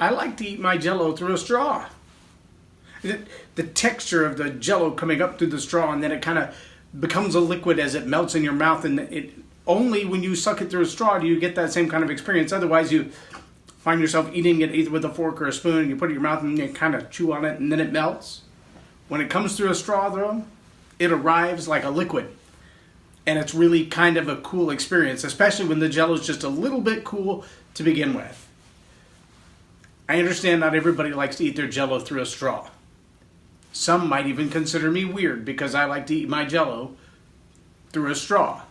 I like to eat my Jell-O through a straw. The texture of the Jell-O coming up through the straw, and then it kind of becomes a liquid as it melts in your mouth, and it only when you suck it through a straw do you get that same kind of experience. Otherwise, you find yourself eating it either with a fork or a spoon, and you put it in your mouth and you kind of chew on it, and then it melts. When it comes through a straw, though, it arrives like a liquid. And it's really kind of a cool experience, especially when the Jell-O is just a little bit cool to begin with. I understand not everybody likes to eat their Jell-O through a straw. Some might even consider me weird because I like to eat my Jell-O through a straw.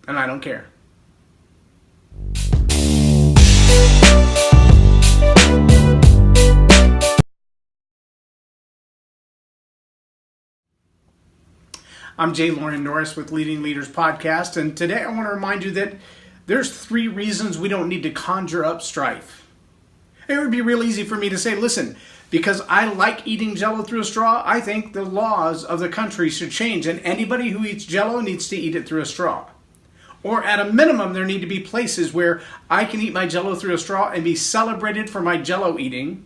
And I don't care. I'm J Loren Norris with Leading Leaders Podcast, and today I want to remind you that there's 3 reasons we don't need to conjure up strife. It would be real easy for me to say, listen, because I like eating Jell-O through a straw, I think the laws of the country should change, and anybody who eats Jell-O needs to eat it through a straw. Or at a minimum, there need to be places where I can eat my Jell-O through a straw and be celebrated for my Jell-O eating,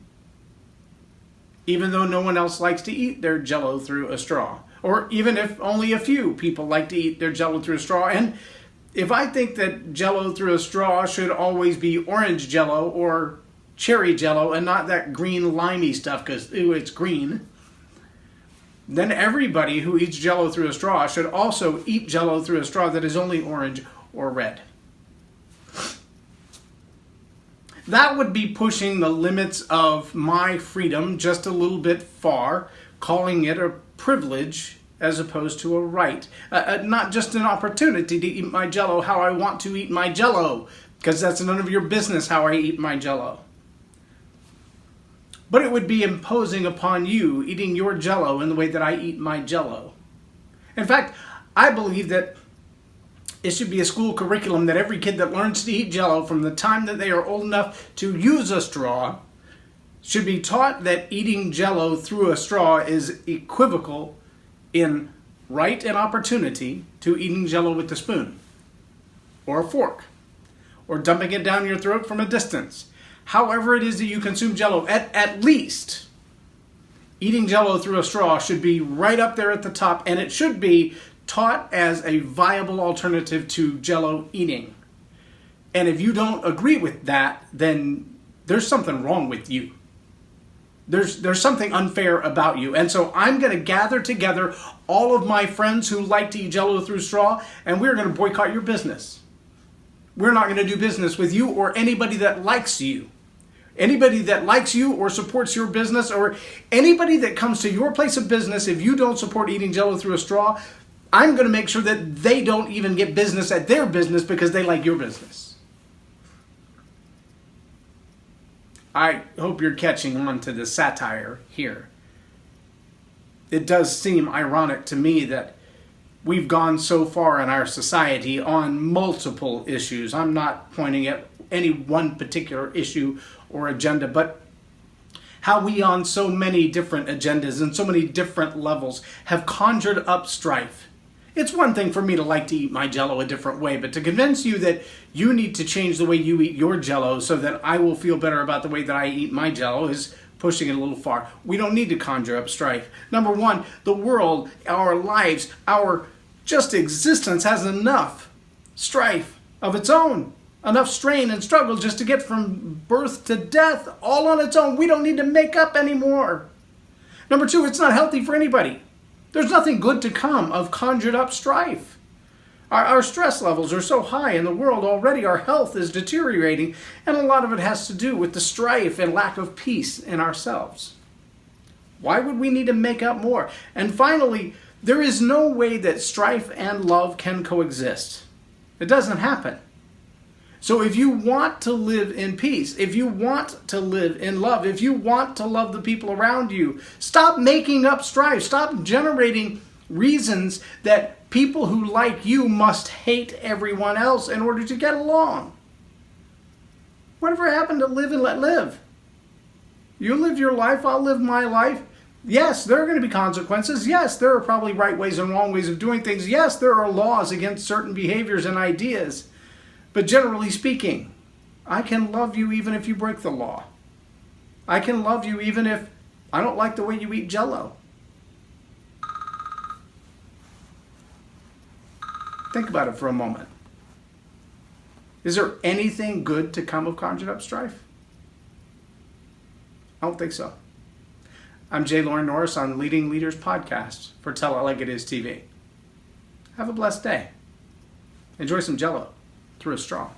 even though no one else likes to eat their Jell-O through a straw. Or even if only a few people like to eat their Jell-O through a straw. And if I think that Jell-O through a straw should always be orange Jell-O or cherry Jell-O and not that green limey stuff because it's green, then everybody who eats Jell-O through a straw should also eat Jell-O through a straw that is only orange or red. That would be pushing the limits of my freedom just a little bit far, calling it a privilege as opposed to a right. Not just an opportunity to eat my Jell-O how I want to eat my Jell-O, because that's none of your business how I eat my Jell-O. But it would be imposing upon you eating your Jell-O in the way that I eat my Jell-O. In fact, I believe that it should be a school curriculum that every kid that learns to eat Jell-O from the time that they are old enough to use a straw should be taught that eating Jell-O through a straw is equivocal in right and opportunity to eating Jell-O with a spoon or a fork or dumping it down your throat from a distance. However it is that you consume Jell-O, at least eating Jell-O through a straw should be right up there at the top, and it should be taught as a viable alternative to Jell-O eating. And if you don't agree with that, then there's something wrong with you. There's something unfair about you. And so I'm going to gather together all of my friends who like to eat Jell-O through straw, and we're going to boycott your business. We're not going to do business with you or anybody that likes you. Anybody that likes you or supports your business, or anybody that comes to your place of business, if you don't support eating Jell-O through a straw, I'm going to make sure that they don't even get business at their business because they like your business. I hope you're catching on to the satire here. It does seem ironic to me that we've gone so far in our society on multiple issues. I'm not pointing at any one particular issue or agenda, but how we on so many different agendas and so many different levels have conjured up strife. It's one thing for me to like to eat my Jell-O a different way, but to convince you that you need to change the way you eat your Jell-O so that I will feel better about the way that I eat my Jell-O is pushing it a little far. We don't need to conjure up strife. Number one, the world, our lives, our just existence has enough strife of its own. Enough strain and struggle just to get from birth to death all on its own. We don't need to make up anymore. Number two, it's not healthy for anybody. There's nothing good to come of conjured up strife. Our stress levels are so high in the world already. Our health is deteriorating, and a lot of it has to do with the strife and lack of peace in ourselves. Why would we need to make up more? And finally, there is no way that strife and love can coexist. It doesn't happen. So if you want to live in peace, if you want to live in love, if you want to love the people around you, stop making up strife. Stop generating reasons that people who like you must hate everyone else in order to get along. Whatever happened to live and let live? You live your life, I'll live my life. Yes, there are going to be consequences. Yes, there are probably right ways and wrong ways of doing things. Yes, there are laws against certain behaviors and ideas. But generally speaking, I can love you even if you break the law. I can love you even if I don't like the way you eat Jell-O. Think about it for a moment. Is there anything good to come of Conjured Up Strife? I don't think so. I'm J Loren Norris on Leading Leaders Podcast for Tell It Like It Is TV. Have a blessed day. Enjoy some Jell-O through a straw.